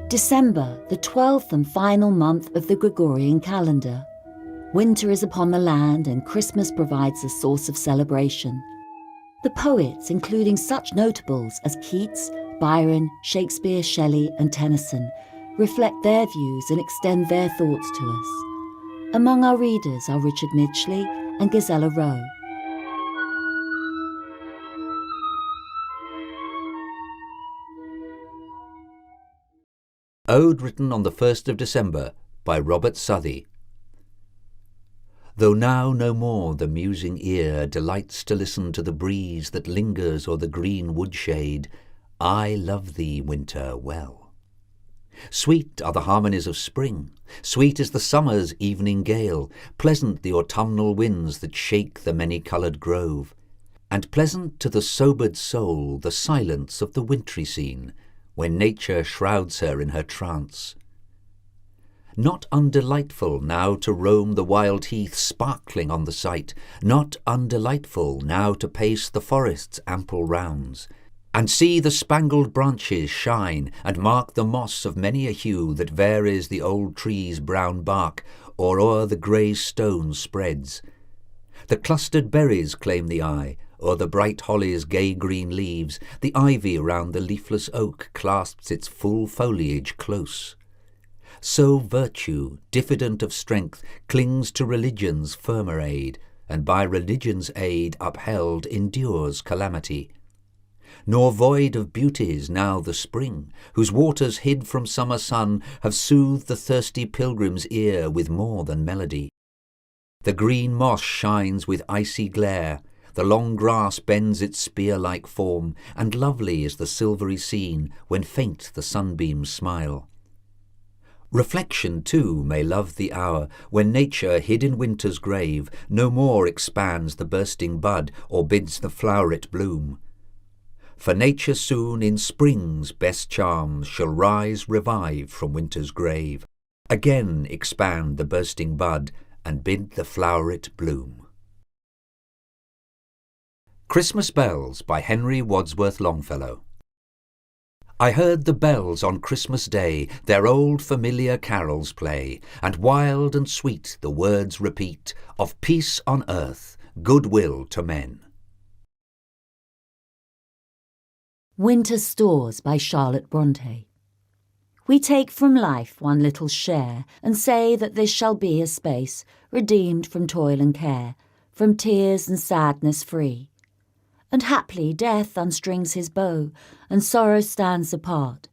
December, the 12th and final month of the Gregorian calendar. Winter is upon the land and Christmas provides a source of celebration. The poets, including such notables as Keats, Byron, Shakespeare, Shelley and Tennyson, reflect their views and extend their thoughts to us. Among our readers are Richard Midgley and Gisela Rowe. Ode written on the 1st of December by Robert Southey. Though now no more the musing ear delights to listen to the breeze that lingers o'er the green woodshade, I love thee, winter, well. Sweet are the harmonies of spring, sweet is the summer's evening gale, pleasant the autumnal winds that shake the many-coloured grove, and pleasant to the sobered soul the silence of the wintry scene, when nature shrouds her in her trance. Not undelightful now to roam the wild heath sparkling on the sight, not undelightful now to pace the forest's ample rounds, and see the spangled branches shine, and mark the moss of many a hue that varies the old tree's brown bark, or o'er the grey stone spreads. The clustered berries claim the eye, o'er the bright holly's gay green leaves, the ivy round the leafless oak clasps its full foliage close. So virtue, diffident of strength, clings to religion's firmer aid, and by religion's aid upheld endures calamity. Nor void of beauties now the spring, whose waters hid from summer sun have soothed the thirsty pilgrim's ear with more than melody. The green moss shines with icy glare, the long grass bends its spear-like form, and lovely is the silvery scene when faint the sunbeams smile. Reflection, too, may love the hour when nature, hid in winter's grave, no more expands the bursting bud or bids the floweret bloom. For nature soon in spring's best charms shall rise revived from winter's grave, again expand the bursting bud and bid the floweret bloom. Christmas Bells by Henry Wadsworth Longfellow. I heard the bells on Christmas Day their old familiar carols play, and wild and sweet the words repeat of peace on earth, goodwill to men. Winter Stores by Charlotte Bronte. We take from life one little share, and say that this shall be a space redeemed from toil and care, from tears and sadness free. And haply death unstrings his bow, and sorrow stands apart,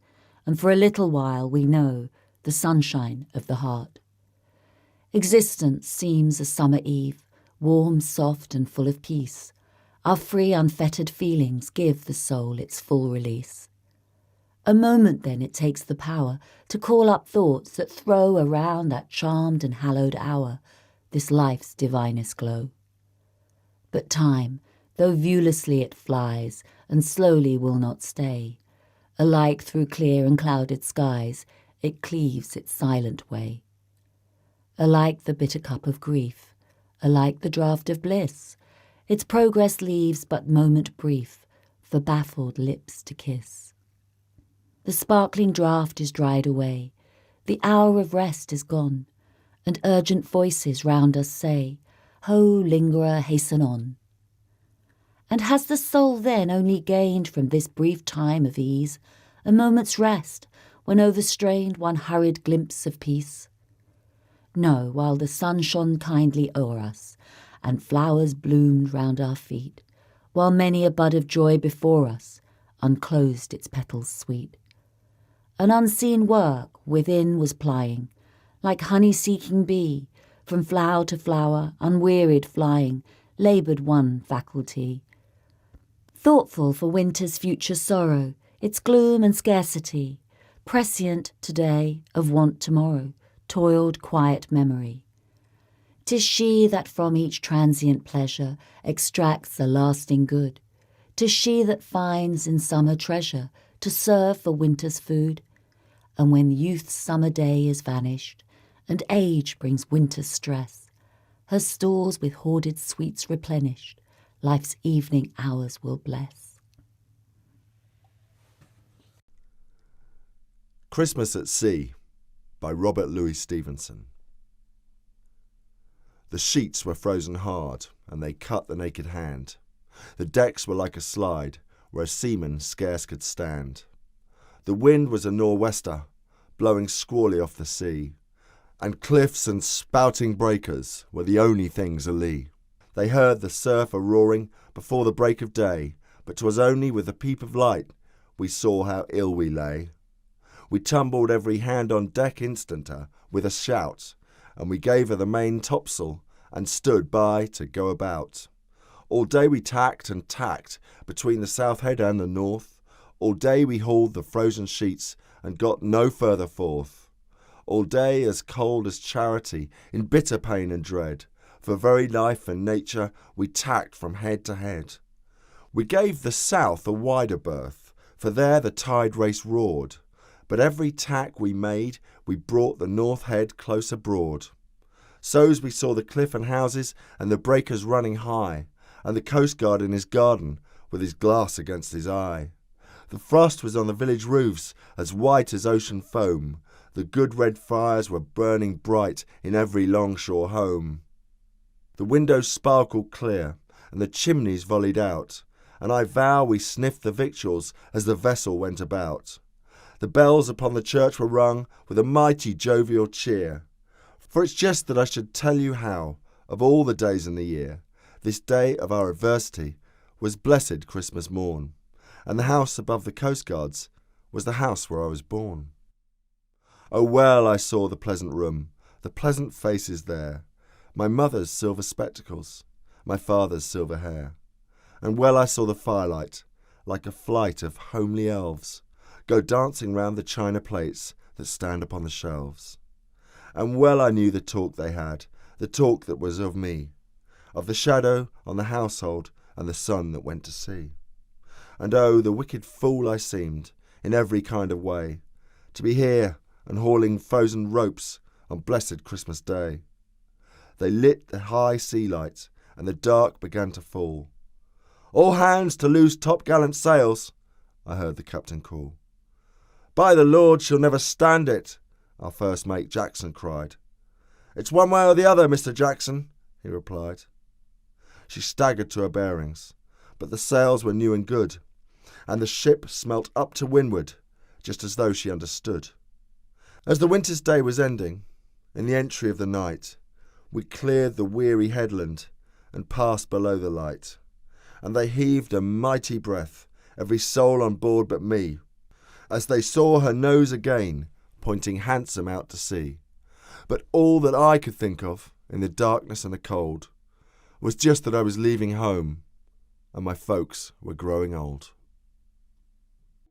and for a little while we know the sunshine of the heart. Existence seems a summer eve, warm, soft, and full of peace. Our free, unfettered feelings give the soul its full release. A moment then it takes the power to call up thoughts that throw around that charmed and hallowed hour this life's divinest glow. But time, though viewlessly it flies, and slowly will not stay, alike through clear and clouded skies it cleaves its silent way. Alike the bitter cup of grief, alike the draught of bliss, its progress leaves but moment brief for baffled lips to kiss. The sparkling draught is dried away, the hour of rest is gone, and urgent voices round us say, Ho, lingerer, hasten on. And has the soul then only gained from this brief time of ease a moment's rest, when overstrained one hurried glimpse of peace? No, while the sun shone kindly o'er us, and flowers bloomed round our feet, while many a bud of joy before us unclosed its petals sweet. An unseen work within was plying, like honey-seeking bee, from flower to flower, unwearied flying, laboured one faculty. Thoughtful for winter's future sorrow, its gloom and scarcity, prescient today of want tomorrow, toiled quiet memory. 'Tis she that from each transient pleasure extracts a lasting good. 'Tis she that finds in summer treasure to serve for winter's food. And when youth's summer day is vanished, and age brings winter's stress, her stores with hoarded sweets replenished, life's evening hours will bless. Christmas at Sea by Robert Louis Stevenson. The sheets were frozen hard, and they cut the naked hand. The decks were like a slide, where a seaman scarce could stand. The wind was a nor'wester, blowing squally off the sea, and cliffs and spouting breakers were the only things alee. They heard the surf a-roaring before the break of day, but 'twas only with a peep of light we saw how ill we lay. We tumbled every hand on deck instanter with a shout, and we gave her the main topsail and stood by to go about. All day we tacked and tacked between the south head and the north. All day we hauled the frozen sheets and got no further forth. All day as cold as charity, in bitter pain and dread, for very life and nature we tacked from head to head. We gave the south a wider berth, for there the tide race roared, but every tack we made we brought the north head close abroad. So's we saw the cliff and houses and the breakers running high, and the coastguard in his garden with his glass against his eye. The frost was on the village roofs as white as ocean foam. The good red fires were burning bright in every longshore home. The windows sparkled clear, and the chimneys volleyed out, and I vow we sniffed the victuals as the vessel went about. The bells upon the church were rung with a mighty jovial cheer. For it's just that I should tell you how, of all the days in the year, this day of our adversity was blessed Christmas morn, and the house above the coastguards was the house where I was born. Oh, well I saw the pleasant room, the pleasant faces there, my mother's silver spectacles, my father's silver hair, and well I saw the firelight, like a flight of homely elves, go dancing round the china plates that stand upon the shelves. And well I knew the talk they had, the talk that was of me, of the shadow on the household and the son that went to sea. And oh, the wicked fool I seemed, in every kind of way, to be here and hauling frozen ropes on blessed Christmas Day. They lit the high sea light, and the dark began to fall. "All hands to loose topgallant sails," I heard the captain call. "By the Lord, she'll never stand it," our first mate Jackson cried. "It's one way or the other, Mr. Jackson," he replied. She staggered to her bearings, but the sails were new and good, and the ship smelt up to windward, just as though she understood. As the winter's day was ending, in the entry of the night, we cleared the weary headland and passed below the light, and they heaved a mighty breath, every soul on board but me, as they saw her nose again, pointing handsome out to sea. But all that I could think of, in the darkness and the cold, was just that I was leaving home, and my folks were growing old.